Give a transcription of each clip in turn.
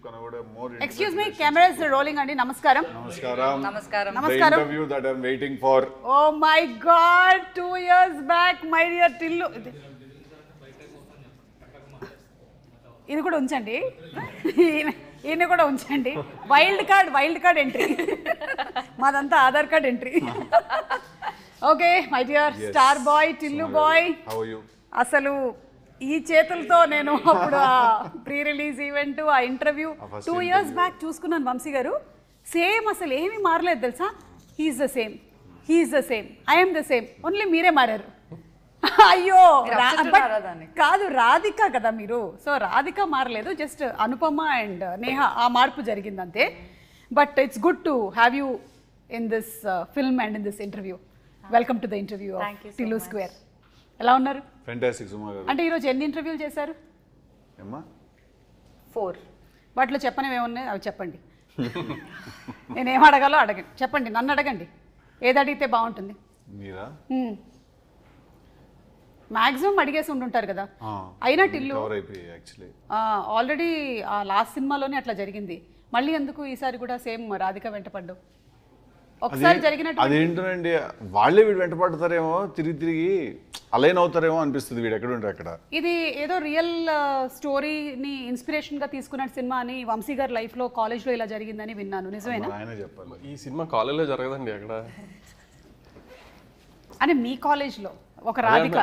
Excuse me, camera is rolling andi. Namaskaram. Namaskaram. Namaskaram. Namaskaram. The interview that I'm waiting for. Oh my God, 2 years back, my dear Tillu. ఇది కూడా ఉంచండి, ఈయన కూడా ఉంచండి. Wild card entry, మాదంతా Aadhaar card entry. Okay my dear star boy Tillu boy, How are you? అసలు ఈ చేతులతో నేను అప్పుడు ఆ ప్రీ రిలీజ్ ఈవెంట్, ఆ ఇంటర్వ్యూ 2 years బ్యాక్ చూసుకున్నాను. వంశీ గారు సేమ్, అసలు ఏమీ మారలేదు తెలుసా. He's the same, I'm the same, only మీరే మారారు. అయ్యో కాదు, రాధిక కదా మీరు. సో రాధిక మారలేదు, జస్ట్ అనుపమ అండ్ నేహ ఆ మార్పు జరిగింది అంతే. But it's good to have you in this film and in this interview. Welcome to the interview of Tillu square. ఎలా ఉన్నారు? Fantastic, Suma garu. అంటే ఈరోజు ఎన్ని ఇంటర్వ్యూలు చేశారు? Emma? 4. వాటిలో చెప్పనివి ఏమున్నాయి అవి చెప్పండి. నేనేం అడగాలో అడగండి, చెప్పండి, నన్ను అడగండి. ఏది అడిగితే బాగుంటుంది? మీరా? మ్యాక్సిమం అడిగేసి ఉంటుంటారు కదా. అయినా టిల్లు ఆల్రెడీ ఆ లాస్ట్ సినిమాలోనే అట్లా జరిగింది, మళ్ళీ ఎందుకు ఈసారి కూడా సేమ్ రాధిక వెంటపడ్డావు? ఒకసారి జరిగినట్టు అదేంటండి, వాళ్ళే వీడు వెంట పడతారేమో, తిరిగి అలైన్ అవుతారేమో అనిపిస్తుంది వీడు ఎక్కడ ఉంటే అక్కడ. ఇది ఏదో రియల్ స్టోరీని ఇన్స్పిరేషన్ గా తీసుకున్న సినిమా అని, వంశీ గారి లైఫ్ లో కాలేజ్ లో ఇలా జరిగిందని విన్నాను, నిజమేనా? ఆయన చెప్పాలి. ఈ సినిమా కాలేజ్లో జరగదండి అక్కడ. అంటే మీ కాలేజ్ లో ఒక రాధిక,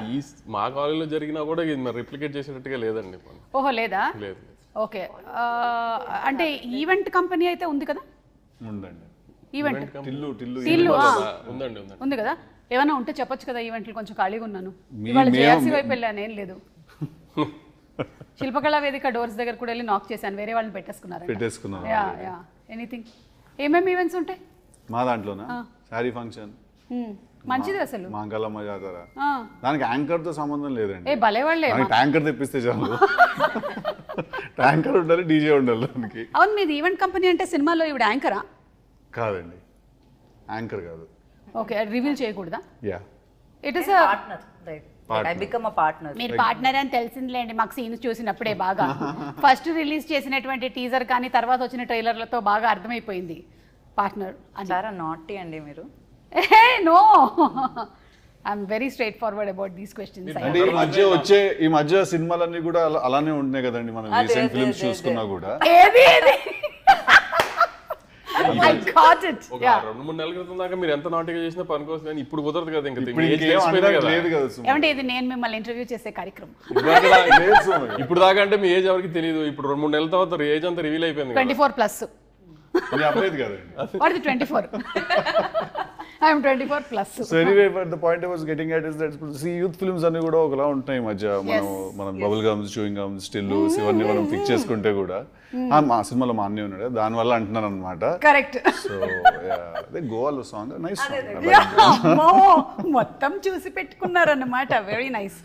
మా కాలేజ్లో జరిగినా కూడా ఇది మరి రిప్లికేట్ చేసేటట్టుగా లేదండి. ఓహో లేదా? లేదు. ఓకే, అంటే ఈవెంట్ కంపెనీ అయితే ఉంది కదా? ఉందండి. ఈవెంట్ టిల్లు ఉందండి. ఉంది కదా. ఏమైనా ఉంటే చెప్పొచ్చు కదా, ఈవెంట్లు కొంచెం ఖాళీగా ఉన్నాను. ఇవాళ జేఆర్సీ వైపు వెళ్ళాను, ఏం లేదు. శిల్పకళా వేదిక డోర్స్ దగ్గర కూడా వెళ్ళి నాక్ చేశాను, వేరే వాళ్ళని పెట్టేసుకున్నారు. Yeah anything. ఏమేమి ఈవెంట్స్ ఉంటాయి మా దాంట్లోనా? శారీ ఫంక్షన్ మంచిది అసలు, మాంగళమ్మ జాతర. దానికి యాంకర్ తో సంబంధం లేదండి. ఏ భలే వాళ్ళే, ట్యాంకర్ తెప్పిస్తే చాలు. ట్యాంకర్ ఉండాలి, డీజే ఉండాలి దానికి. అవును, మీది ఈవెంట్ కంపెనీ అంటే సినిమాలో ఇవిడ యాంకరా? కాదండి, యాంకర్ కాదు. ఓకే, రివీల్ చేయకూడదా? Yeah, it is Partner. Like, I become a partner. మీరు పార్ట్నర్ అని తెలిసిందిలేండి మాకు సీన్స్ చూసినప్పుడే బాగా. ఫస్ట్ రిలీజ్ చేసినటువంటి టీజర్ కానీ తర్వాత వచ్చిన ట్రైలర్లతో బాగా అర్థమైపోయింది పార్ట్నర్ అని. చాలా నాటీ అండి మీరు. No, I'm very straight forward about these questions. అంటే ఈ మధ్య సినిమాలన్నీ కూడా అలానే ఉంటున్నాయి కదండి. మనం రీసెంట్ ఫిల్మ్స్ చూసుకున్నా కూడా ఏది I got it. ఒక 2-3 నెలల క్రితం దాకా మీరు ఎంత నాటిగా చేసినా పనికోసం, ఇప్పుడు కుదరదు కదా. ఇంకా లేదు కదా. ఏమంటే ఇది నేను మిమ్మల్ని ఇంటర్వ్యూ చేసే కార్యక్రమం. ఇప్పుడు దాకా అంటే మీ ఏజ్ ఎవరికి తెలియదు. ఇప్పుడు 2-3 నెలల తర్వాత ఏజ్ అంతా రివీల్ అయిపోయింది. 24+ అప్డేట్ కదండి. What is 24? I am 24+. So anyway, but the point I was getting at is that see, youth films అన్ని కూడా ఒకలా ఉంటాయి మధ్య. మనం bubble gums, chewing gums, stills ఇవన్నీ మనం ఫిక్స్ చేసుకుంటే కూడా మా సినిమాలో మా అన్నీ ఉన్నాడు, దాని వల్ల అంటున్నాను అనమాట. కరెక్ట్. సో అదే గోవాలో సాంగ్ నైస్ సాంగ్. మొత్తం చూసి పెట్టుకున్నారన్నమాట. Very nice.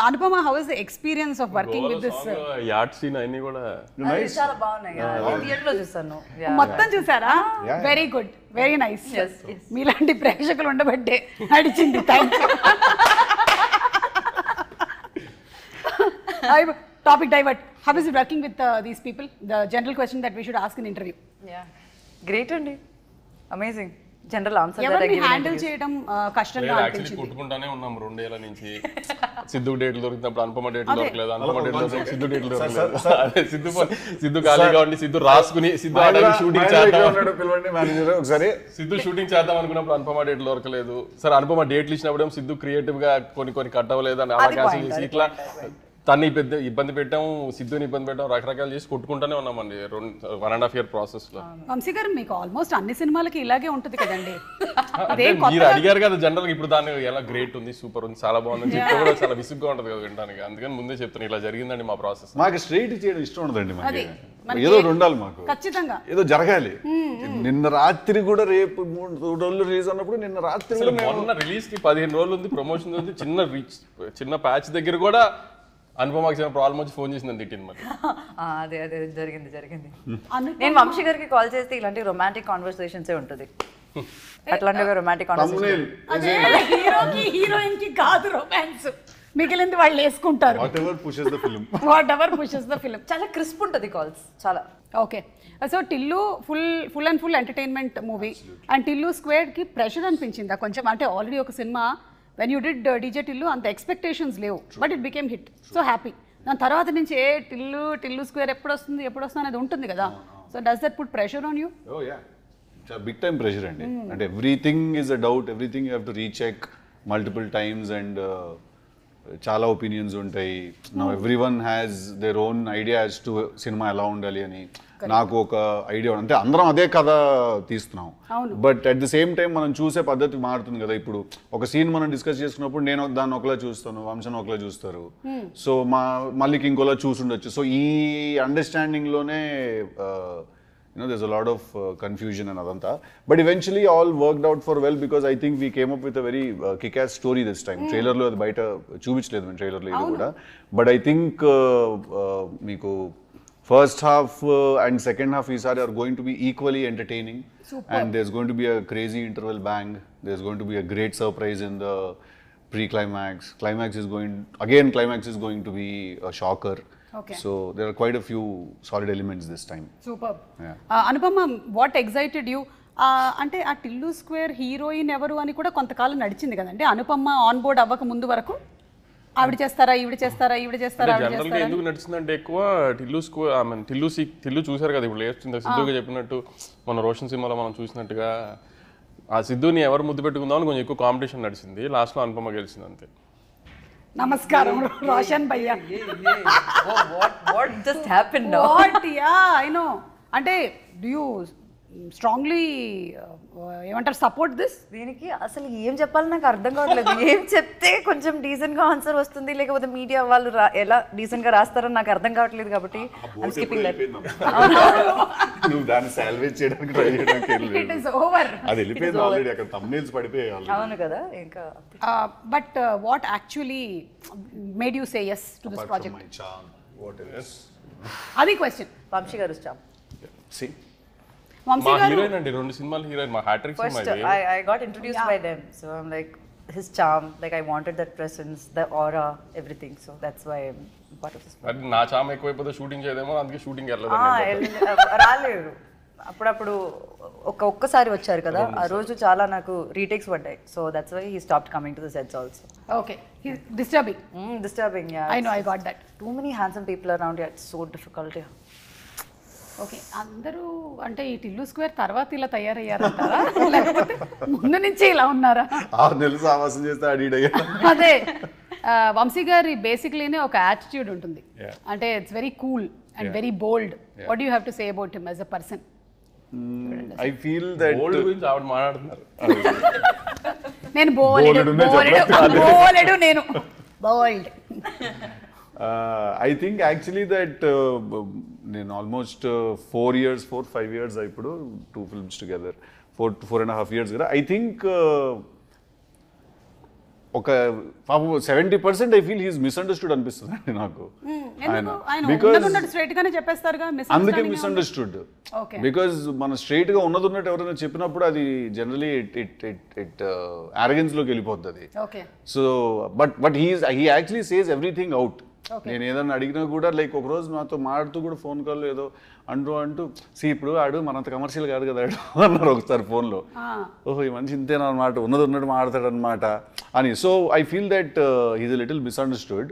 Anupama, how is the experience of working with this? Ad scene అన్ని కూడా చాలా బాగున్నాయి. థియేటర్ లో చూసాను. మొత్తం చూసారా? Very good, very nice. మీలాంటి ప్రేక్షకులు ఉండబట్టే నడిచింది. Thank you. Topic divert. How is it working with these people? The general question that we should ask in interview. Yeah, great అండి, అమేజింగ్. జనరల్ ఆన్సర్ ఎవరిని హ్యాండిల్ చేయడం కష్టంగా అనిపించింది? కొట్టుకుంటానే ఉన్నాం 2 ఏళ్ల నుంచి. సిద్ధు డేట్లు దొరికినప్పుడు అనుపమ డేట్లు దొరకలేదు, అనుపమ డేట్లు దొరికి సిద్ధు డేట్లు దొరకలేదు. అదే సిద్ధు ఖాళీగా ఉండి సిద్ధు రాసుకుని సిద్ధు షూటింగ్ ఒకసారి సిద్ధు షూటింగ్ చేద్దాం అనుకున్నప్పుడు అనుపమ డేట్లు దొరకలేదు. సరే అనుపమ డేట్లు ఇచ్చినప్పుడు సిద్ధు క్రియేటివ్ గా కొన్ని కట్ అవ్వలేదు అని అలా క్యాన్సిల్ చేసి ఇట్లా తన్ని పెద్ద ఇబ్బంది పెట్టాము, సిద్ధుని ఇబ్బంది పెట్టాము, రకరకాలు చేసి కొట్టుకుంటూనే ఉన్నామండి 1.5 year ప్రాసెస్ లో. వంశీ గారు, మీకు ఆల్మోస్ట్ అన్ని సినిమాలకి ఇలాగే ఉంటుంది కదండి. మీరు అడిగారు కదా జనరల్, ఇప్పుడు దాన్ని ఎలా గ్రేట్ ఉంది, సూపర్ ఉంది, చాలా బాగుంది చెప్తే కూడా చాలా విసుగ్గా ఉంటుంది కదా వినడానికి. అందుకని ముందే చెప్తాను ఇలా జరిగిందండి మా ప్రాసెస్. మాకు స్ట్రైట్ చేయడం ఇష్టం ఉండదండి. ఏదో ఉండాలి మాకు, ఖచ్చితంగా ఏదో జరగాలి. నిన్న రాత్రి కూడా రేపు 3 రోజులు రిలీజ్ అన్నప్పుడు నిన్న రాత్రి మొన్న రిలీజ్ కి 15 రోజులు ఉంది, ప్రమోషన్ ఉంది, చిన్న ప్యాచ్ దగ్గర కూడా అనుపమకి చిన్న ప్రాబ్లం వచ్చి ఫోన్ చేసిందని తిట్టింది. మరి అదే జరిగింది. నేను వంశీ గారికి కాల్ చేస్తే ఇలాంటి రొమాంటిక్ కాన్వర్సేషన్స్ ఉంటుంది. అట్లాంటివి రొమాంటిక్ కాన్వర్సేషన్. హీరోకి హీరోయిన్ కి కాదు రొమాన్స్, మిగిలింది వాళ్ళు వేసుకుంటారు. Whatever pushes the film. Whatever pushes the film. చాలా క్రిస్ప్ ఉంటుంది కాల్స్ చాలా. Okay, so Tillu full and full entertainment movie. And Tillu స్క్వేర్డ్కి ప్రెషర్ అనిపించిందా కొంచెం? అంటే ఆల్రెడీ ఒక సినిమా when you did DJ Tillu అంత ఎక్స్పెక్టేషన్స్ లేవు, but it became hit, so happy. దాని తర్వాత నుంచి టిల్లు స్క్వేర్ ఎప్పుడు వస్తుంది అనేది ఉంటుంది కదా. So does that put pressure on you? Oh ya, big time pressure అండి. అంటే everything is a doubt, everything you have to recheck multiple times and చాలా ఒపీనియన్స్ ఉంటాయి. Now every one has their own idea as to cinema ఎలా ఉండాలి అని. నాకు ఒక idea అంటే అందరం అదే కథ తీస్తున్నాం, but at the same time మనం చూసే పద్ధతి మారుతుంది కదా. ఇప్పుడు ఒక సీన్ మనం డిస్కస్ చేసుకున్నప్పుడు నేను దాన్ని ఒకలా చూస్తాను, వంశన్ ఒకలా చూస్తారు, సో మళ్ళీకి ఇంకోలా చూసుండొచ్చు. సో ఈ అండర్స్టాండింగ్ లోనే there's a lot of confusion and adanta, but eventually all worked out for well because I think we came up with a very kick-ass story this time. Trailer lo adi baita చూపించలేదు మేము trailer లో ఇది కూడా, but I think మీకు first half and second half ఈసారి are going to be equally entertaining. Super. And there's going to be a crazy interval bang, there's going to be a great surprise in the pre-climax. Climax is going to be a shocker. Okay. So there are quite a few solid elements this time. Superb. Yeah. Anupama, what excited you? అంటే ఆ Tillu square heroine ఎవరు అని కూడా కొంతకాలం నడిచింది కదండి. Anupama on board అవ్వక ముందు వరకు ఆవిడ చేస్తారా జనరల్ గా ఎందుకు నడుస్తుందంటే ఎక్కువ Tillu square, I mean Tillu చూసారు కదా ఇప్పుడు లేస్తుంది. సిద్ధుగా చెప్పినట్టు మన రోషన్ సినిమాలో మనం చూసినట్టుగా ఆ సిద్ధుని ఎవరు ముద్దు పెట్టుకుందామని కొంచెం ఎక్కువ కాంపిటీషన్ నడిచింది. లాస్ట్ లో అనుపమ గెలిచింది అంతే. నమస్కారం రోషన్ భయ్యా. What just happened now? What? Yeah, I know. అంటే do you strongly ఏమంటారు సపోర్ట్ దిస్? దీనికి అసలు ఏం చెప్పాలి నాకు అర్థం కావట్లేదు. ఏం చెప్తే కొంచెం డీసెంట్ గా ఆన్సర్ వస్తుంది, లేకపోతే మీడియా వాళ్ళు ఎలా డీసెంట్ గా రాస్తారని నాకు అర్థం కావట్లేదు. కాబట్టి ఐమ్ స్కిప్పింగ్ దట్. నువ్వు దాన్ని సాల్వేజ్ చేయడానికి ట్రై చేయడానికి ఇట్ ఇస్ ఓవర్. అది వెళ్ళిపోయింది ఆల్రెడీ, అక్కడ థంబ్నెయిల్స్ పడిపోయాయి. అవును కదా. ఇంకా but what actually made you say yes to this project? My charm, what else? అది క్వశ్చన్. వంశీ గారు స్టాప్. See, వంశీ మా గారు హీరోయిన్ అండి, 2 సినిమాలు హీరోయిన్, మా హ్యాట్రిక్ సినిమా First, ఇది. I got introduced by them, so I'm like his charm, like I wanted that presence, the aura, everything. So that's why I'm part of this. అది నా చామ ఎక్కువైపోతే shooting చేయదేమో, అందుకే shooting వెళ్ళలేదు. రాలేదు. అప్పుడప్పుడు ఒక్కసారి వచ్చారు కదా, ఆ రోజు చాలా నాకు రీటేక్స్ పడ్డాయి. So that's why he stopped coming to the sets also. Okay, disturbing. Disturbing, yeah. I know, I got that. Too many handsome people around here, it's so difficult. Yeah. Okay, అందరూ అంటే ఈ Tillu square తర్వాత ఇలా తయారయ్యారంటారా, లేకపోతే ముందు నుంచి ఇలా ఉన్నారా? 6 నెలలు సావాసం చేస్తే అడిగి అదే వంశీ గారి బేసిక్లీనే ఒక యాటిట్యూడ్ ఉంటుంది. అంటే it's very cool and very bold. What you have to say about him as a person? I feel that old గురించి ఆవిడ మాట్లాడుతున్నారు. నేను బోల్డ్ నేను బోల్డ్. I think actually that నేను almost 4-5 years ఇప్పుడు 2 films together, 4.5 years కదా. I think ఒక 70% I feel he's misunderstood అనిపిస్తుంది అండి నాకు. స్ట్రైట్ గానే చెప్పేస్తారుగా, అందుకే మిస్అండర్స్టూడ్. బికాజ్ మన స్ట్రైట్ గా ఉన్నది ఉన్నట్టు ఎవరైనా చెప్పినప్పుడు అది జనరలీ ఇట్ ఆరగెన్స్ లోకి వెళ్ళిపోతుంది. So but he actually says everything out. నేను ఏదన్నా అడిగినా కూడా లైక్ ఒక రోజు నాతో మాడుతూ కూడా ఫోన్ కాల్ ఏదో అంటూ ఇప్పుడు ఆడు మనంత కమర్షియల్ కాదు కదా ఆడు అన్నారు ఒకసారి ఫోన్లో. ఓహో ఈ మనిషి ఇంతేనా అనమాట, ఉన్నట్టు మాడతాడు అనమాట అని. So I feel that he's little misunderstood.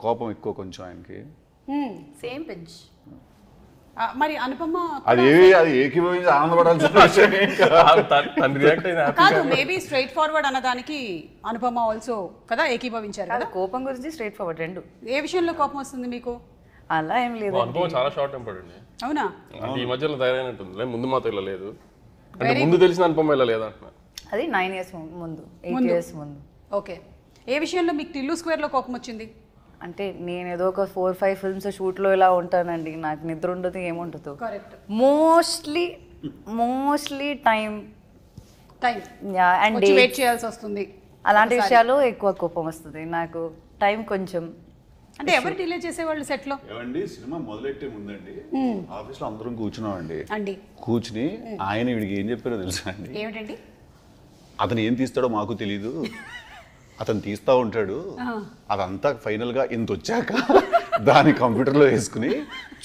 కోపం ఎక్కువ కొంచెం ఆయనకి. Same pinch. మరి అనుపమ అది ఏకీభవించి ఆనందపడాల్సిన విషయం కాదు. మేబీ స్ట్రైట్ ఫార్వర్డ్ అన్నదానికి అనుపమ ఆల్సో కదా ఏకీభవించారు కదా. కోపం గురించి స్ట్రైట్ ఫార్వర్డ్ రెండు. ఏ విషయంలో కోపం వస్తుంది మీకు? అలా ఏం లేదు. అనుభవం చాలా షార్ట్ టెంపర్డ్ అండి. అవునా? అంటే ఈ మధ్యలో తయారైనట్టుంది. ముందు మాతో ఇలా లేదు, అంటే ముందు తెలిసిన అనుపమ ఇలా లేదు అంటున్నా. అది 9 years ముందు, 8 years ముందు. ఓకే, ఏ విషయంలో మీకు టిల్లు స్క్వేర్ లో కోపం వచ్చింది? అంటే నేను ఏదో ఒక 4-5 films షూట్లో ఇలా ఉంటానండి, నాకు నిద్ర ఉండదు, ఏముండదు. Correct. Mostly time and wait చేయాల్సి వస్తుంది. అలాంటి విషయాలు ఎక్కువ కోపం వస్తుంది నాకు. టైం కొంచెం అంటే ఎవరు డిలే చేసేవాళ్ళు సెట్ లో? ఏమండి సినిమా మొదలెట్టే ముందండి ఆఫీస్ లో అందరం కూర్చున్నామండి. అండి కూర్చుని ఆయన వీడికి ఏం చెప్పారో తెలుసా అండి? ఏమిటండి? అతను ఏం తీస్తాడో మాకు తెలీదు, అతను తీస్తూ ఉంటాడు, అదంతా ఫైనల్గా ఇంత వచ్చాక దాని కంప్యూటర్లో వేసుకుని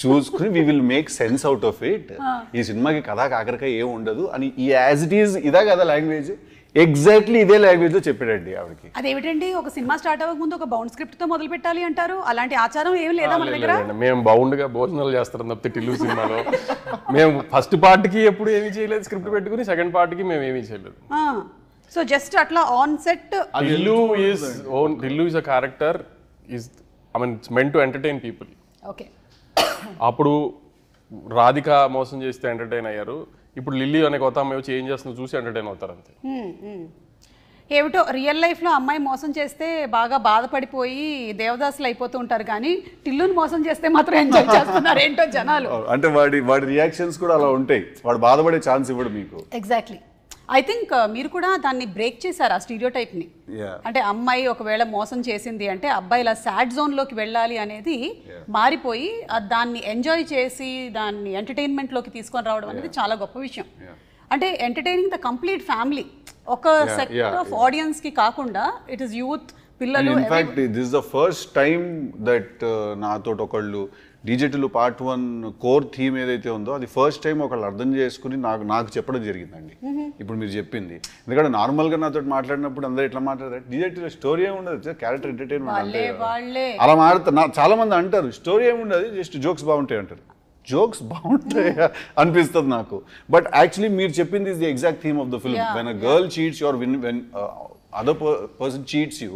చూసుకుని we will make sense out of it. ఈ సినిమాకి కథా కాకరకాయ ఏం ఉండదు అని ఈ యాజ్ ఇట్ ఈజ్ ఇదా కదా లాంగ్వేజ్, ఎగ్జాక్ట్లీ ఇదే లాంగ్వేజ్లో చెప్పాడండి ఆవిడకి. అదేమిటండి, ఒక సినిమా స్టార్ట్ అవ్వక ముందు ఒక బౌండ్ స్క్రిప్ట్తో మొదలు పెట్టాలి అంటారు, అలాంటి ఆచారం ఏం లేదా మన దగ్గర? మేము బౌండ్గా భోజనాలు చేస్తాం తప్పితే టిల్లు సినిమాలో మేము ఫస్ట్ పార్ట్కి ఎప్పుడు ఏమీ చేయలేదు, స్క్రిప్ట్ పెట్టుకుని సెకండ్ పార్ట్కి మేము ఏమీ చేయలేదు. సో జస్ట్ అట్లా on set Tillu is a character is I mean it's meant to entertain people. Okay, అప్పుడు రాధిక మోసం చేస్తే ఎంటర్టైన్ అయ్యారు, ఇప్పుడు లిల్లీ అనే కొత్త అమ్మాయి వచ్చి ఏం చేస్తుందో చూసి ఎంటర్టైన్ అవుతారు అంతే. ఏమిటో రియల్ లైఫ్లో అమ్మాయి మోసం చేస్తే బాగా బాధపడిపోయి దేవదాసులు అయిపోతూ ఉంటారు, కానీ టిల్లుని మోసం చేస్తే మాత్రం ఎంజాయ్ చేస్తున్నారు ఏంటో జనాలు. అంటే వాడి రియాక్షన్స్ కూడా అలా ఉంటాయి, వాడు బాధపడే ఛాన్స్ ఇవ్వడు మీకు. ఎగ్జాక్ట్లీ. ఐ థింక్ మీరు కూడా దాన్ని బ్రేక్ చేశారు ఆ స్టీరియోటైప్ని. అంటే అమ్మాయి ఒకవేళ మోసం చేసింది అంటే అబ్బాయి ఇలా సాడ్ జోన్లోకి వెళ్ళాలి అనేది మారిపోయి దాన్ని ఎంజాయ్ చేసి దాన్ని ఎంటర్టైన్మెంట్లోకి తీసుకొని రావడం అనేది చాలా గొప్ప విషయం. అంటే ఎంటర్టైనింగ్ ద కంప్లీట్ ఫ్యామిలీ, ఒక సెక్టర్ ఆఫ్ ఆడియన్స్కి కాకుండా ఇట్ ఈస్ యూత్, పిల్లలు. In fact this is the first time that నాతో ఒకళ్ళు డిజిటల్ పార్ట్ 1 కోర్ థీమ్ ఏదైతే ఉందో అది ఫస్ట్ టైం ఒకళ్ళు అర్థం చేసుకుని నాకు చెప్పడం జరిగిందండి. ఇప్పుడు మీరు చెప్పింది, ఎందుకంటే నార్మల్గా నాతో మాట్లాడినప్పుడు అందరూ ఎట్లా మాట్లాడారు, డిజిటల్ స్టోరీ ఏమి ఉండదు, క్యారెక్టర్ ఎంటర్టైన్మెంట్ అంటే అలా మాట్లాడతారు. చాలా మంది అంటారు స్టోరీ ఏమి ఉండదు, జస్ట్ జోక్స్ బాగుంటాయి అంటారు. జోక్స్ బాగుంటాయి అనిపిస్తుంది నాకు, బట్ యాక్చువల్లీ మీరు చెప్పింది is the exact theme of the film. When a girl cheats you or when other person cheats you,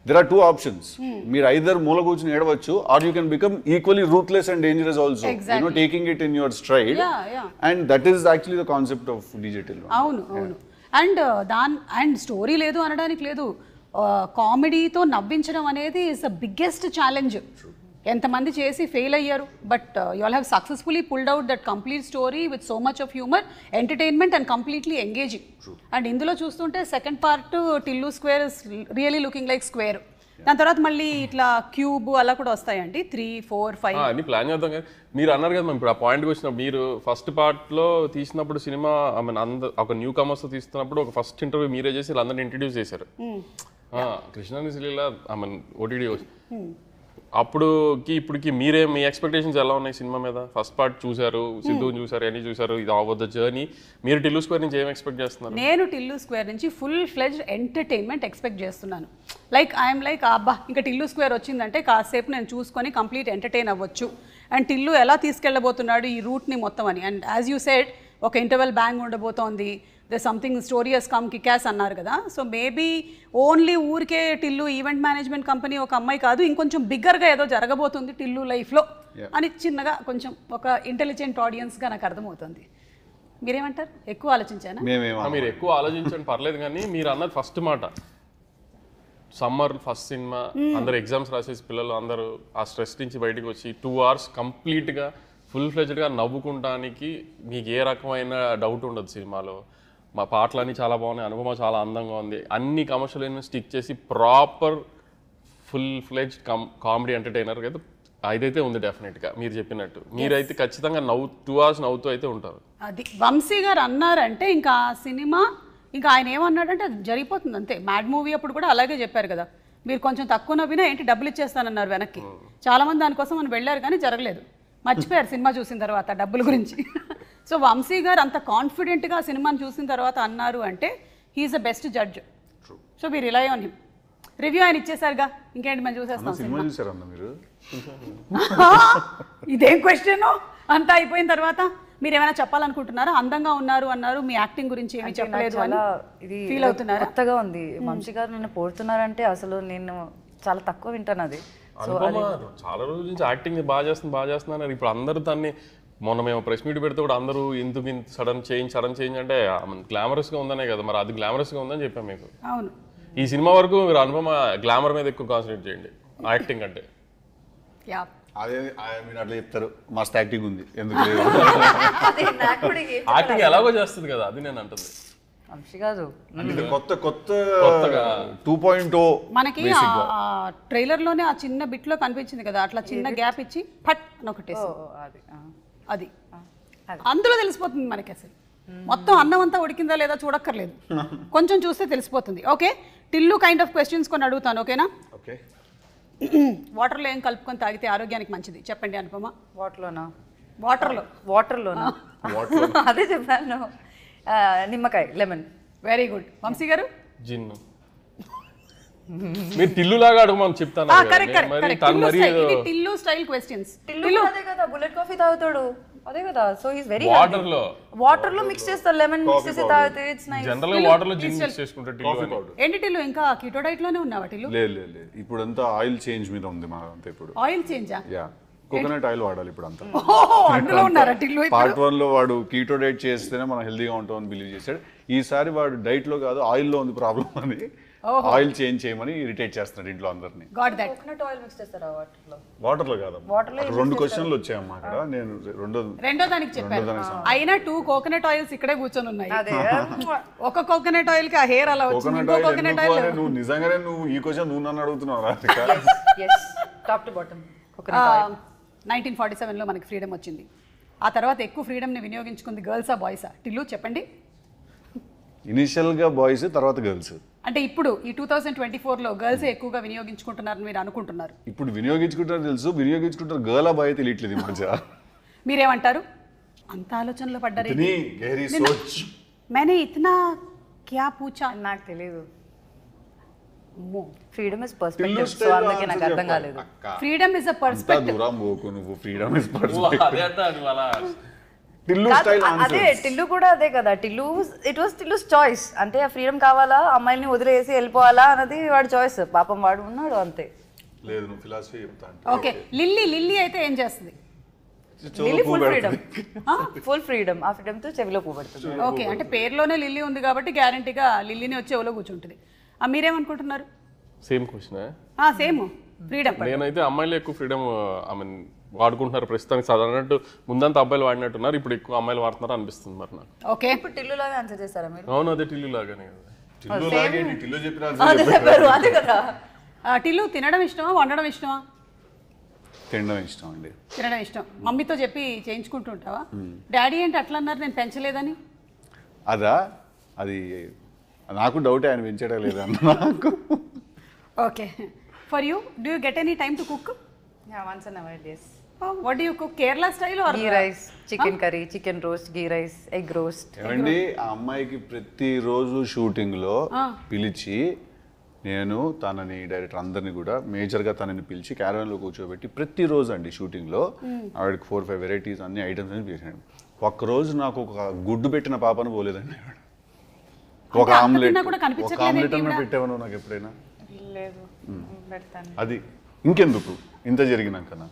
there are two options. మీరు either మూల కూర్చుని ఏడవచ్చు, or you can become equally ruthless and dangerous also. Exactly. You know, taking it in your stride. And that is actually the concept of digital. అవును అవును. And story లేదు అనడానికి లేదు, కామెడీతో నవ్వించడం అనేది is the biggest challenge. ఎంతమంది చేసి fail అయ్యారు, but you all have successfully pulled out that complete story with so much of humour, entertainment and completely engaging. And ఇందులో చూస్తుంటే second part Tillu square is really looking like square. దాని తర్వాత మళ్ళీ ఇట్లా cube అలా కూడా వస్తాయండి, 3, 4, 5 అన్ని ప్లాన్ చేద్దాం. కానీ మీరు అన్నారు కదా ఇప్పుడు ఆ పాయింట్కి వచ్చినప్పుడు, మీరు ఫస్ట్ పార్ట్లో తీసినప్పుడు సినిమా ఐ మీన్ ఒక న్యూ కమర్స్ తీస్తున్నప్పుడు ఒక ఫస్ట్ ఇంటర్వ్యూ మీరే చేసి వీళ్ళందరినీ ఇంట్రడ్యూస్ చేశారు. కృష్ణాని సిలీలా ఐ మీన్ ఓటీడీ అప్పుడుకి ఇప్పటికి మీరే మీ ఎక్స్పెక్టేషన్స్ ఎలా ఉన్నాయి సినిమా మీద? ఫస్ట్ పార్ట్ చూసారు, సిద్ధుని చూసారు, అన్ని చూసారు, ఇది ఆఫ్ ద జర్నీ. మీరు టిల్లు స్క్వేర్ నుంచి ఏం ఎక్స్పెక్ట్ చేస్తున్నారు? నేను టిల్లు స్క్వేర్ నుంచి ఫుల్ ఫ్లెడ్జ్డ్ ఎంటర్టైన్మెంట్ ఎక్స్పెక్ట్ చేస్తున్నాను. లైక్ ఐఎమ్ లైక్ అబ్బా ఇంకా టిల్లు స్క్వేర్ వచ్చిందంటే కాసేపు నేను చూసుకొని కంప్లీట్ ఎంటర్టైన్ అవ్వచ్చు. అండ్ టిల్లు ఎలా తీసుకెళ్ళబోతున్నాడు ఈ రూట్ని మొత్తం అని. అండ్ యాజ్ యూ సెడ్ ఒక ఇంటర్వెల్ బ్యాంగ్ ఉండబోతోంది, the something story has come kickass అన్నారు కదా. సో మేబీ ఓన్లీ ఊరికే టిల్లు ఈవెంట్ మేనేజ్మెంట్ కంపెనీ ఒక అమ్మాయి కాదు, ఇంకొంచెం బిగ్గర్గా ఏదో జరగబోతుంది టిల్లు లైఫ్లో అని చిన్నగా కొంచెం ఒక ఇంటెలిజెంట్ ఆడియన్స్గా నాకు అర్థమవుతుంది. మీరేమంటారు? ఎక్కువ ఆలోచించానా? మీరు ఎక్కువ ఆలోచించండి పర్లేదు, కానీ మీరు అన్నది ఫస్ట్ మాట సమ్మర్ ఫస్ట్ సినిమా, అందరు ఎగ్జామ్స్ రాసేసి పిల్లలు అందరూ ఆ స్ట్రెస్ నుంచి బయటకు వచ్చి 2 hours కంప్లీట్గా ఫుల్ ఫ్లెడ్జ్డ్గా నవ్వుకుంటానికి మీకు ఏ రకమైన డౌట్ ఉండదు సినిమాలో. మా పాటలన్నీ చాలా బాగున్నాయి, అనుభవం చాలా అందంగా ఉంది, అన్ని కమర్షియల్ స్టిక్ చేసి proper full fledged comedy entertainer అయితే అదైతే ఉంది డెఫినెట్గా. మీరు చెప్పినట్టు మీరైతే ఖచ్చితంగా 2 hours నవ్వుతూ అయితే ఉంటారు. అది వంశీ గారు అన్నారంటే ఇంకా సినిమా ఇంకా ఆయన ఏమన్నాడంటే అది జరిగిపోతుంది అంతే. మ్యాడ్ మూవీ అప్పుడు కూడా అలాగే చెప్పారు కదా, మీరు కొంచెం తక్కువ నవ్వినా ఏంటి డబ్బులు ఇచ్చేస్తానన్నారు వెనక్కి. చాలామంది దానికోసం మనం వెళ్ళారు కానీ జరగలేదు, మర్చిపోయారు సినిమా చూసిన తర్వాత డబ్బుల గురించి. సో వంశీ గారు అంత కాన్ఫిడెంట్గా సినిమాని చూసిన తర్వాత అన్నారు అంటే he is the best judge. So we rely on him. Review ఆయన ఇచ్చేసారుగా, ఇంకేంటి మనం చూసేస్తాం సినిమా. ఇదేం క్వశ్చన్? అంతా అయిపోయిన తర్వాత మీరు ఏమైనా చెప్పాలనుకుంటున్నారా? అందంగా ఉన్నారు అన్నారు, మీ యాక్టింగ్ గురించి ఏమీ చెప్పలేదు అని ఇది ఫీల్ అవుతున్నారా? కొత్తగా ఉంది. వంశీ గారు నన్ను పోడుతున్నారంటే అసలు నేను చాలా తక్కువ వింటాను అది. చాలా రోజుల నుంచి యాక్టింగ్ బాగా చేస్తున్నారు. ఇప్పుడు అందరూ దాన్ని మొన్న మేము ప్రెస్ మీట్ పెడితే కూడా అందరూ ఎందుకు ఇంత సడన్ చేంజ్ అంటే గ్లామరస్గా ఉందనే కదా. మరి అది గ్లామరస్గా ఉందని చెప్పాను మీకు. అవును, ఈ సినిమా వరకు మీరు అనుపమ గ్లామర్ మీద ఎక్కువ కాన్సన్ట్రేట్ చేయండి యాక్టింగ్ అంటే. అదే మీరు అట్లా చెప్తారు, మస్త్ యాక్టింగ్ ఉంది, ఎందుకు యాక్టింగ్ ఎలాగో చేస్తుంది కదా, అది నేను అంటుంది. వంశీ గారు కొత్తగా 2.0 మనకి ట్రైలర్ లోనే ఆ చిన్న బిట్ లో కనిపించింది కదా, అట్లా చిన్న గ్యాప్ ఇచ్చి ఫట్ అని ఒకటేసి అది అందులో తెలిసిపోతుంది మనకి అసలు మొత్తం అన్నం అంతా ఉడికిందా లేదా చూడక్కర్లేదు, కొంచెం చూస్తే తెలిసిపోతుంది. Okay, Tillu kind of questions కొన్ని అడుగుతాను, ఓకేనా? ఓకే. వాటర్లో ఏం కలుపుకొని తాగితే ఆరోగ్యానికి మంచిది చెప్పండి అనుపమ. వాటర్లోనా? వాటర్లోనా? అదే చెప్పాను, నిమ్మకాయ, లెమన్. Very good. వంశీ గారు? జిన్. మీరు టిల్లు లాగా అడగమని చెప్తాను. Tillu style questions. టిల్లు అదే కదా, బుల్లెట్ కాఫీ తాగుతాడు అదే కదా. సో ఈస్ వెరీ వాటర్ లో మిక్స్ చేస్తారు, లెమన్ మిక్స్ చేసి తాగితే ఇట్స్ నైస్. జనరల్ గా వాటర్ లో జిన్ మిక్స్ చేసుకుంటారు టిల్లు. ఏంటి టిల్లు ఇంకా కీటో డైట్ లోనే ఉన్నావా టిల్లు? లేదు, ఇప్పుడు అంతా ఆయిల్ చేంజ్ మీద ఉంది మా అంతా. ఇప్పుడు ఆయిల్ చేంజా? యా, కోకోనట్ ఆయిల్ వాడాలి ఇప్పుడు అంతా. అందులో ఉన్నారా టిల్లు? పార్ట్ 1 లో వాడు కీటో డైట్ చేస్తేనే మనం హెల్దీగా ఉంటాం అని బిలీవ్ చేశాడు. ఈసారి వాడు డైట్ లో కాదు ఆయిల్ లో ఉంది ప్రాబ్లం అని ఆయిల్ చేంజ్ చేయమని ఇరిటేట్ చేస్తున్నాడు ఇంట్లో అందరినీ. Got that. Coconut oil mix చేస్తారా వాటర్లో? వాటర్ లో కాదు, 2 క్వశ్చన్లు వచ్చాయమ్మా అక్కడ. నేను రెండో దానికి చెప్పాను. అయినా 2 కోకోనట్ ఆయిల్స్ ఇక్కడే కూర్చొని ఉన్నాయి. ఒక కోకోనట్ ఆయిల్ కి ఆ హెయిర్ అలా వచ్చింది, ఇంకో కోకోనట్ ఆయిల్. నువ్వు నిజంగానే ఈ క్వశ్చన్ నువ్వు నన్ను అడుగుతున్నావు. Top to bottom. 1947 లో మనకి ఫ్రీడమ్ వచ్చింది. ఆ తర్వాత ఎక్కువ ఫ్రీడమ్ ని వినియోగించుకుంది గర్ల్సా బాయ్సా? టిల్లు చెప్పండి. ఇనిషియల్ గా బాయ్స్, తర్వాత గర్ల్స్. అంటే ఇప్పుడు ఈ 2024 లో గర్ల్స్ ఎక్కువగా వినియోగించుకుంటున్నారని మీరు అనుకుంటున్నారు? ఇప్పుడు వినియోగించుకుంటారు తెలుసు, వినియోగించుకుంటారు గర్ల్ బాయ్ తెలియట్లేదు ఈ మధ్య. మీరేమంటారు? అంత ఆలోచనలో పడ్డారు. मैंने इतना क्या पूछा? నాకు తెలియదు. ఫ్రీడమ్ ఇస్ పర్స్పెక్టివ్, సో అందుకే నాకు అర్థం కాలేదు. Freedom is a perspective. దూరం పోకు నువ్వు, ఫ్రీడమ్ ఇస్ పర్స్పెక్టివ్. అదే అంటారు అలా. టిల్లు స్టైల్ అదే, టిల్లు కూడా అదే కదా. Tillu it was Tillu's choice. అంటే ఆ ఫ్రీడమ్ కావాలా, అమ్మాయిని వదిలేసి వెళ్ళిపోవాలా అన్నది వాడి చాయిస్. పాపం వాడు ఉన్నాడు అంతే. లేదు, నువ్వు ఫిలాసఫీ చెప్తాను. ఓకే, లిల్లీ అయితే ఏం చేస్తుంది? Full freedom, full freedom. ఆ ఫ్రీడమ్ తో చెవిలో పువ్వుపడుతుంది. ఓకే, అంటే పేరులోనే లిల్లీ ఉంది కాబట్టి గ్యారంటీగా లిల్లీని వచ్చి చెవిలో కూర్చుంటుంది. మీరేమనుకుంటున్నారు? Same question. Same freedom. నేనైతే అమ్మాయిలు ఎక్కువ ఫ్రీడమ్ ఐ మీన్ వాడుకుంటున్నారు ప్రస్తుతానికి. సాధారణట్టు ముందంతా అబ్బాయిలు వాడినట్టున్నారు, ఇప్పుడు ఎక్కువ అమ్మాయిలు వాడుతున్నారు అనిపిస్తుంది మరి నాకు. ఓకే, ఇప్పుడు టిల్లు లాగా ఆన్సర్ చేస్తారా మీరు? అవును, అదే టిల్లు లాగానే కదా. టిల్లు చెప్పిన అదే కదా. టిల్లు తినడం ఇష్టమా, వండడం ఇష్టమా? తినడం ఇష్టం అండి. తినడం ఇష్టం. మమ్మీతో చెప్పి చేయించుకుంటుంటావా? డాడీ ఏంటి అట్లా అన్నారు నేను పెంచలేదని? అది నాకు డౌట్, ఆయన పెంచడం లేదన్న నాకు. Okay, for you do you get any time to cook? Once in a while, yes. What do you cook? Kerala style or ghee rice, chicken curry, chicken roast, ghee rice, egg roast. ఏమండి, ఆ అమ్మాయికి ప్రతిరోజు shooting లో పిలిచి నేను తనని director అందరిని కూడా మేజర్గా తనని పిలిచి క్యారవన్ లో కూర్చోబెట్టి ప్రతిరోజు అండి షూటింగ్ లో ఆవిడకి 4-5 వెరైటీస్ అన్ని ఐటమ్స్ అని చేశాడు. ఒక్కరోజు నాకు ఒక గుడ్డు పెట్టిన పాపను పోలేదండి. ఒక ఆమ్లెట్ అన్న పెట్టావను నాకు ఎప్పుడైనా? లేదు, పెడతాను. అది ఇంకెందుకు ఇంత జరిగినాకనా?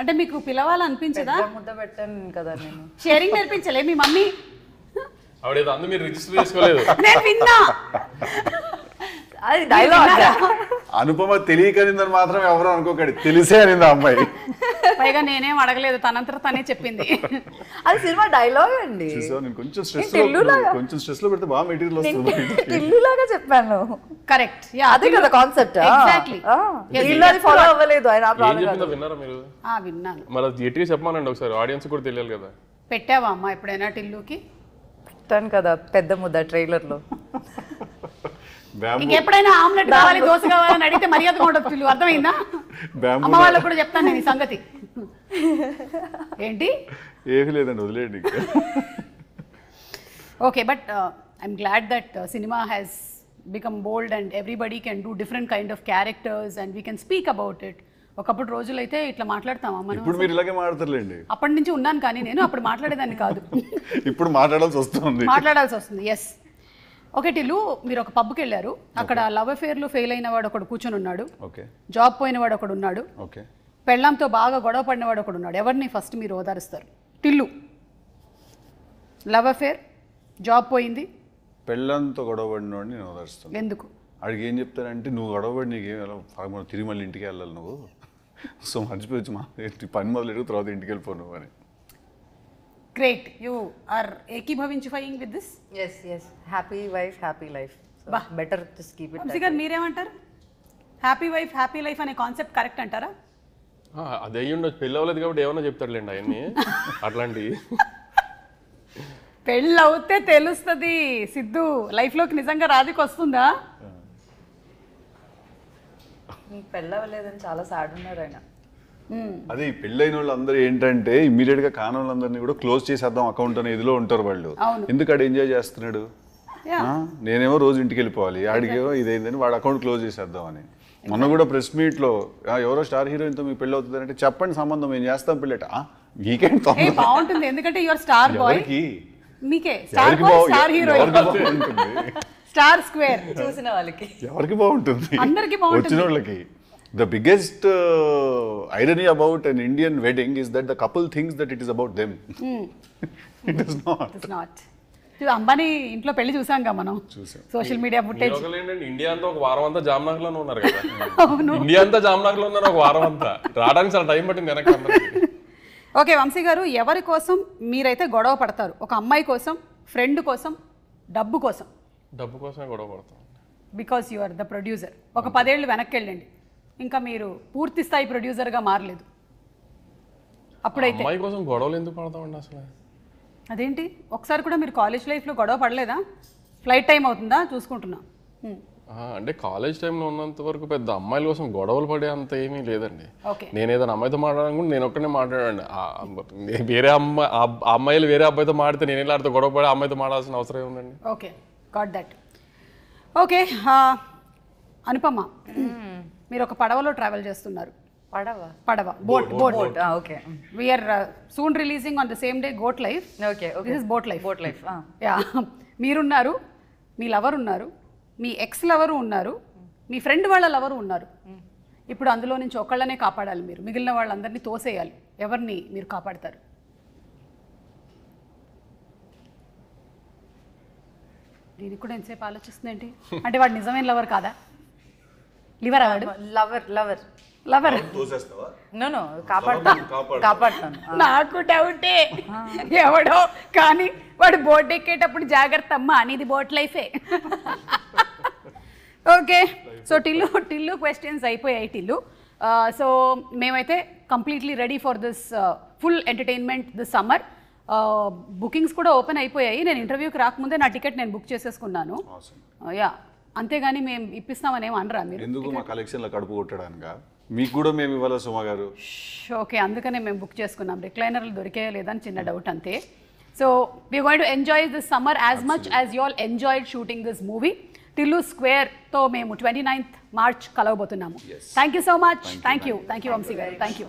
అంటే మీకు పిలవాలనిపించదా? ముద్ద పెట్టాను కదా నేను. షేరింగ్ నేర్పించలే మీ మమ్మీ? ఆవిడేదో అందు మీరు రిజిస్టర్ చేసుకోలేదు. నేను విన్నా. అది డైలాగ్. అనుపమ తెలియకనిందని మాత్రం ఎవరు అనుకోకండి, తెలిసే అనింది ఆ అమ్మాయి. పైగా నేనేం అడగలేదు, తనంతట తనే చెప్పింది. అది సినిమా డైలాగ్ అండి. నేను కొంచెం స్ట్రెస్ లో పెడితే బాగా మెటీరియల్ వస్తుంది. టిల్లు లాగా చెప్పాను. కరెక్ట్, అదే కదా కాన్సెప్ట్. ఎగ్జాక్ట్లీ. అది ఫాలో అవ్వలేదు ఆయన. విన్నారా మీరు? విన్నాను. మరి గట్టిగా చెప్పమానండి ఒకసారి, ఆడియన్స్ కూడా తెలియాలి కదా. పెట్టావా అమ్మా ఎప్పుడైనా టిల్లుకి? పెట్టాను కదా, పెద్ద ముద్ద ట్రైలర్ లో. ఇంకెప్పుడైనా ఆమ్లెట్ కావాలి, దోశ కావాలని అడిగితే మర్యాద ఉండదు టిల్లు, అర్థమైందా? అమ్మ వాళ్ళకు కూడా చెప్తాను నేను ఈ సంగతి. ఏంటి? ఏమీ లేదండి, వదిలేండి. Okay, but I'm glad that cinema has become bold and everybody can do different kind of characters and we can speak about it. ఒకప్పుడు రోజులైతే ఇట్లా మాట్లాడతామా మనం? ఇప్పుడు మీరు ఇలాగే మాట్లాడతారులేండి. అప్పటి నుంచి ఉన్నాను కానీ నేను అప్పుడు మాట్లాడేదాన్ని కాదు. ఇప్పుడు మాట్లాడాల్సి వస్తుంది. ఎస్. ఓకే టిల్లు, మీరు ఒక పబ్కి వెళ్ళారు, అక్కడ లవ్ అఫేర్లో ఫెయిల్ అయిన వాడు ఒకడు కూర్చొని ఉన్నాడు, జాబ్ పోయిన వాడు ఒకడు ఉన్నాడు, పెళ్ళంతో బాగా గొడవ పడిన వాడు ఒకడు ఉన్నాడు. ఎవరిని ఫస్ట్ మీరు ఓదారుస్తారు? టిల్లు, లవ్ అఫేర్, జాబ్ పోయింది, పెళ్ళంతో గొడవ పడినవాడిని నేను ఓదారుస్తాను. ఎందుకు? అడిగి ఏం చెప్తానంటే, నువ్వు గొడవపడి నీకేం తిరిగి మళ్ళీ ఇంటికి వెళ్ళాలి నువ్వు, సో మర్చిపోవచ్చు మా పని మొదలెడుగు, తర్వాత ఇంటికి వెళ్ళిపో నువ్వు అని. గ్రేట్, యూ ఆర్ ఏకీభవించిఫైయింగ్ with this. Yes, happy wife happy life, better just keep it. Vamsi garu మీరేమంటారు? హ్యాపీ వైఫ్ హ్యాపీ లైఫ్ అనే కాన్సెప్ట్ కరెక్ట్ అంటారా? అది అయ్యి ఉండొచ్చు, పెళ్ళి అవ్వలేదు కాబట్టి ఏమన్నా చెప్తాడులేండి అవన్నీ అట్లాంటివి. పెళ్ళి అవుతే తెలుస్తుంది సిద్ధు లైఫ్లోకి నిజంగా రాధిక వస్తుందా? మీకు పెళ్ళి అవ్వలేదని చాలా సాడ్ ఉన్నారు ఆయన. అదే పెళ్ళైన వాళ్ళందరూ ఏంటంటే ఇమీడియట్ గా కాని వాళ్ళందరినీ కూడా క్లోజ్ చేసేద్దాం అకౌంట్ అనే ఇదిలో ఉంటారు వాళ్ళు. ఎందుకు ఆడు ఎంజాయ్ చేస్తున్నాడు, నేనేమో రోజు ఇంటికి వెళ్ళిపోవాలి, ఆడికేమో ఇదేందని వాడు అకౌంట్ క్లోజ్ చేసేద్దాం అని. మొన్న కూడా ప్రెస్ మీట్ లో ఎవరో స్టార్ హీరోయిన్ తో మీ పెళ్ళి అవుతుంది అంటే చెప్పండి సంబంధం మేము చేస్తాం పెళ్ళట. మీకేంటి బాగుంటుంది ఎందుకంటే యువర్ స్టార్ బాయ్, మీకే star boy star heroine star square చూసిన వాళ్ళకి ఎవరికి బాగుంటుంది, అందరికి బాగుంటుంది. వచ్చిన వాళ్ళకి. The biggest irony about an Indian wedding is that the couple thinks that it is about them. It is not. It is not. Ambani ఇంట్లో పెళ్లి చూసాంగా మనం, సోషల్ మీడియా ఫుటేజ్. ఇండియా అంతా ఒక వారం అంతా జామ్నగర్ లోనే ఉన్నారు కదా. ఇండియా అంతా జామ్నగర్ లో ఉన్నారు ఒక వారం అంతా, రావడానికి చాలా టైం పట్టింది వెనక్కి అందరికి. ఓకే వంశీ గారు, ఎవరి కోసం మీరైతే గొడవ పడతారు? ఒక అమ్మాయి కోసం, ఫ్రెండ్ కోసం, డబ్బు కోసం? డబ్బు కోసమే గొడవ పడతాం. Because you are the producer. ఒక 10 ఏళ్ళు వెనక్కి వెళ్ళండి, ఇంకా మీరు పూర్తి స్థాయి ప్రొడ్యూసర్గా మారలేదు, అప్పుడైతే అమ్మాయి కోసం గొడవలు ఎందుకు పడతామండి అసలు? అదేంటి, ఒకసారి కూడా మీరు కాలేజ్ లైఫ్లో గొడవ పడలేదా? ఫ్లైట్ టైం అవుతుందా చూసుకుంటున్నా. అంటే కాలేజ్ టైంలో ఉన్నంత వరకు పెద్ద అమ్మాయిల కోసం గొడవలు పడే అంత ఏమీ లేదండి. ఓకే, నేను ఏదైనా అమ్మాయితో మాట్లాడాలనుకుంటే నేను ఒక్కనే మాట్లాడండి. వేరే అమ్మాయిలు వేరే అబ్బాయితో మాడితే నేను ఎలా గొడవ పడి అమ్మాయితో మాడాల్సిన అవసరం ఏముందండి? Okay, got that. Okay Anupama, మీరు ఒక పడవలో ట్రావెల్ చేస్తున్నారు. పడవ boat okay. We are soon releasing on the same day Goat Life. Okay. This is Boat Life. Boat Life. Yeah, మీరున్నారు, మీ లవర్ ఉన్నారు, మీ ఎక్స్ లవరు ఉన్నారు, మీ ఫ్రెండ్ వాళ్ళ లవరు ఉన్నారు. ఇప్పుడు అందులో నుంచి ఒకళ్ళనే కాపాడాలి మీరు, మిగిలిన వాళ్ళందరినీ తోసేయాలి. ఎవరిని మీరు కాపాడతారు? దీనికి కూడా ఎంతసేపు ఆలోచిస్తుందేంటి? అంటే వాడు నిజమైన లవర్ కాదా? లివర్ అవాడు లవర్ నో కాపాడుతాను. నాకు డౌటే, ఎవడో కానీ వాడు బోట్ ఎక్కేటప్పుడు జాగ్రత్త అమ్మా, అనేది బోట్ లైఫే. ఓకే, సో టిల్లు క్వశ్చన్స్ అయిపోయాయి టిల్లు. సో మేమైతే completely ready for this full entertainment this summer. Bookings కూడా ఓపెన్ అయిపోయాయి. నేను ఇంటర్వ్యూకి రాకముందే నా టికెట్ నేను బుక్ చేసేసుకున్నాను. యా, అంతేగాని మేము ఇప్పిస్తామని ఏమి అనరా మీరు? ఎందుకు మా కలెక్షన్లో కడుపు కొట్టడానికా? మీకు కూడా మేము ఇవ్వాలి సుమ గారు. ఓకే, అందుకనే మేము బుక్ చేసుకున్నాం. రిక్లైనర్లు దొరికాయా లేదని చిన్న డౌట్ అంతే. So we're going to enjoy this summer as much as you all enjoyed shooting this movie. Tillu స్క్వేర్తో మేము 29th March కలవబోతున్నాము. Thank you so much. Thank you Vamsi garu. Thank you.